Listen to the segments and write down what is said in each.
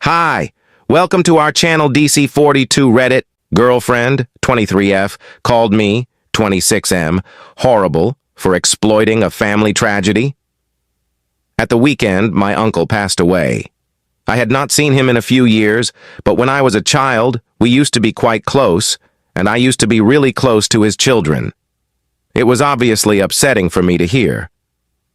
Hi, welcome to our channel DC42 Reddit. Girlfriend, 23F, called me, 26M, horrible for exploiting a family tragedy. At the weekend, my uncle passed away. I had not seen him in a few years, but when I was a child, we used to be quite close, and I used to be really close to his children. It was obviously upsetting for me to hear.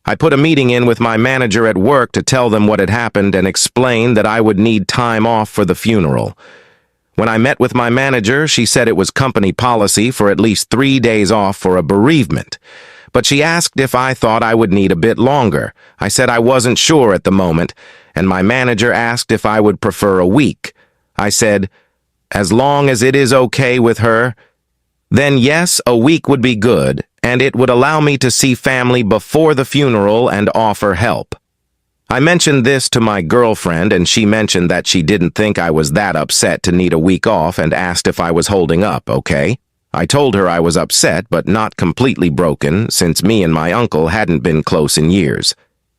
I put a meeting in with my manager at work to tell them what had happened and explain that I would need time off for the funeral. When I met with my manager, she said it was company policy for at least 3 days off for a bereavement. But she asked if I thought I would need a bit longer. I said I wasn't sure at the moment, and my manager asked if I would prefer a week. I said, as long as it is okay with her, then yes, a week would be good, and it would allow me to see family before the funeral and offer help. I mentioned this to my girlfriend, and she mentioned that she didn't think I was that upset to need a week off and asked if I was holding up, okay? I told her I was upset but not completely broken, since me and my uncle hadn't been close in years.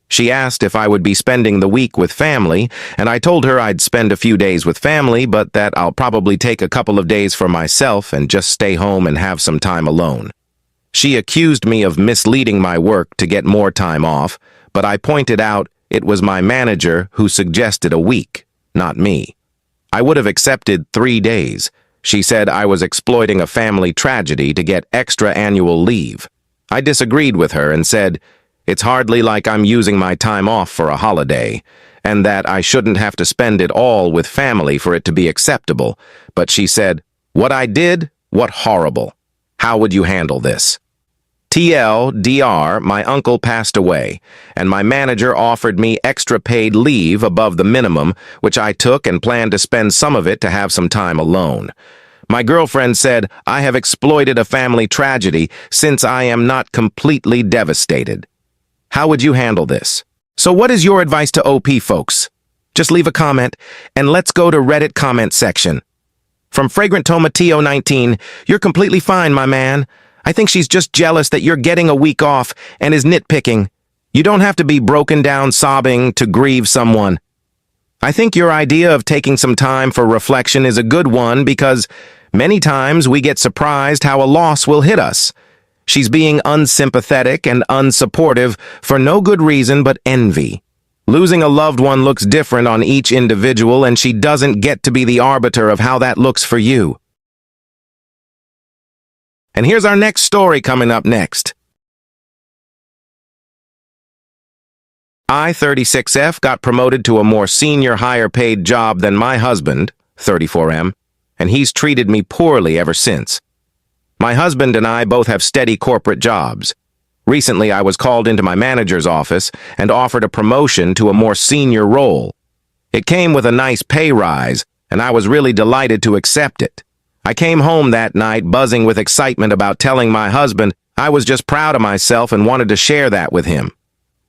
She asked if I would be spending the week with family, and I told her I'd spend a few days with family, but that I'll probably take a couple of days for myself and just stay home and have some time alone. She accused me of misleading my work to get more time off, but I pointed out it was my manager who suggested a week, not me. I would have accepted 3 days. She said I was exploiting a family tragedy to get extra annual leave. I disagreed with her and said, it's hardly like I'm using my time off for a holiday, and that I shouldn't have to spend it all with family for it to be acceptable. But she said, what I did? What horrible. How would you handle this? TLDR, my uncle passed away, and my manager offered me extra paid leave above the minimum, which I took and planned to spend some of it to have some time alone. My girlfriend said, I have exploited a family tragedy since I am not completely devastated. How would you handle this? So what is your advice to OP folks? Just leave a comment, and let's go to Reddit comment section. From Fragrant Tomatillo 19, you're completely fine, my man. I think she's just jealous that you're getting a week off and is nitpicking. You don't have to be broken down sobbing to grieve someone. I think your idea of taking some time for reflection is a good one because many times we get surprised how a loss will hit us. She's being unsympathetic and unsupportive for no good reason but envy. Losing a loved one looks different on each individual, and she doesn't get to be the arbiter of how that looks for you. And here's our next story coming up next. I, 36F, got promoted to a more senior, higher-paid job than my husband, 34M, and he's treated me poorly ever since. My husband and I both have steady corporate jobs. Recently, I was called into my manager's office and offered a promotion to a more senior role. It came with a nice pay rise, and I was really delighted to accept it. I came home that night buzzing with excitement about telling my husband I was just proud of myself and wanted to share that with him.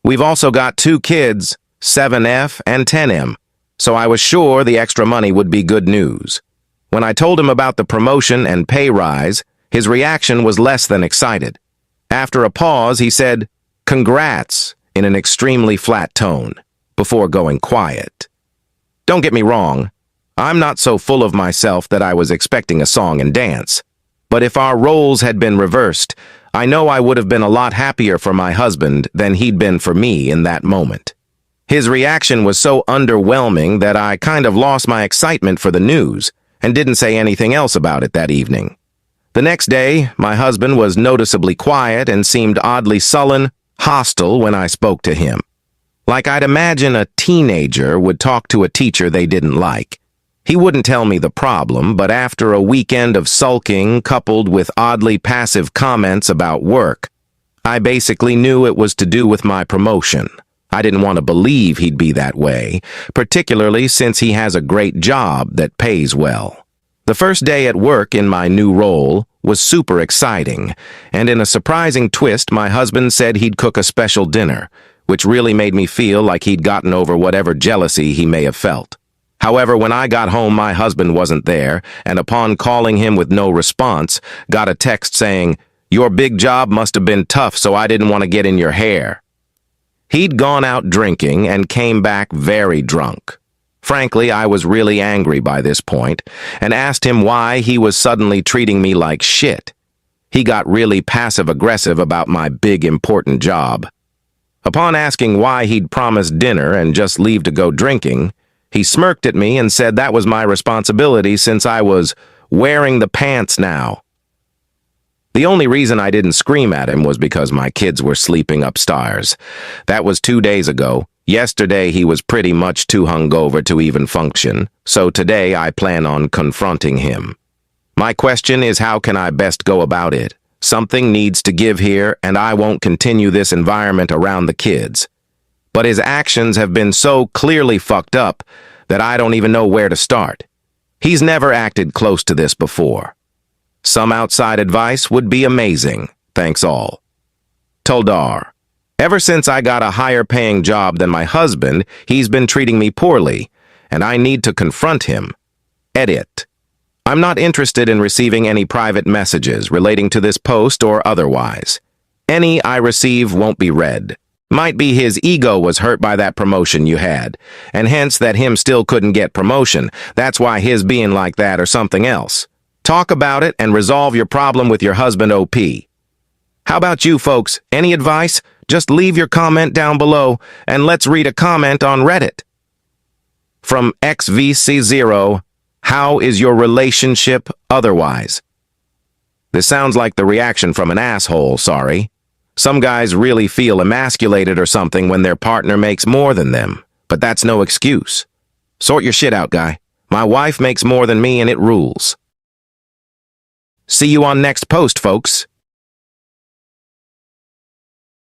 We've also got 2 kids, 7F and 10M, so I was sure the extra money would be good news. When I told him about the promotion and pay rise, his reaction was less than excited. After a pause, he said, "Congrats," in an extremely flat tone, before going quiet. Don't get me wrong. I'm not so full of myself that I was expecting a song and dance. But if our roles had been reversed, I know I would have been a lot happier for my husband than he'd been for me in that moment. His reaction was so underwhelming that I kind of lost my excitement for the news and didn't say anything else about it that evening. The next day, my husband was noticeably quiet and seemed oddly sullen, hostile when I spoke to him. Like I'd imagine a teenager would talk to a teacher they didn't like. He wouldn't tell me the problem, but after a weekend of sulking coupled with oddly passive comments about work, I basically knew it was to do with my promotion. I didn't want to believe he'd be that way, particularly since he has a great job that pays well. The first day at work in my new role was super exciting, and in a surprising twist, my husband said he'd cook a special dinner, which really made me feel like he'd gotten over whatever jealousy he may have felt. However, when I got home, my husband wasn't there, and upon calling him with no response, got a text saying, "Your big job must have been tough, so I didn't want to get in your hair." He'd gone out drinking and came back very drunk. Frankly, I was really angry by this point and asked him why he was suddenly treating me like shit. He got really passive-aggressive about my big important job. Upon asking why he'd promised dinner and just leave to go drinking, he smirked at me and said that was my responsibility since I was wearing the pants now. The only reason I didn't scream at him was because my kids were sleeping upstairs. That was 2 days ago. Yesterday he was pretty much too hungover to even function, so today I plan on confronting him. My question is, how can I best go about it? Something needs to give here, and I won't continue this environment around the kids. But his actions have been so clearly fucked up that I don't even know where to start. He's never acted close to this before. Some outside advice would be amazing. Thanks all. Toldar. Ever since I got a higher-paying job than my husband, he's been treating me poorly, and I need to confront him. Edit. I'm not interested in receiving any private messages relating to this post or otherwise. Any I receive won't be read. Might be his ego was hurt by that promotion you had, and hence that him still couldn't get promotion. That's why his being like that or something else. Talk about it and resolve your problem with your husband OP. How about you folks? Any advice? Just leave your comment down below and let's read a comment on Reddit. From XVC0, how is your relationship otherwise? This sounds like the reaction from an asshole, sorry. Some guys really feel emasculated or something when their partner makes more than them, but that's no excuse. Sort your shit out, guy. My wife makes more than me and it rules. See you on next post, folks.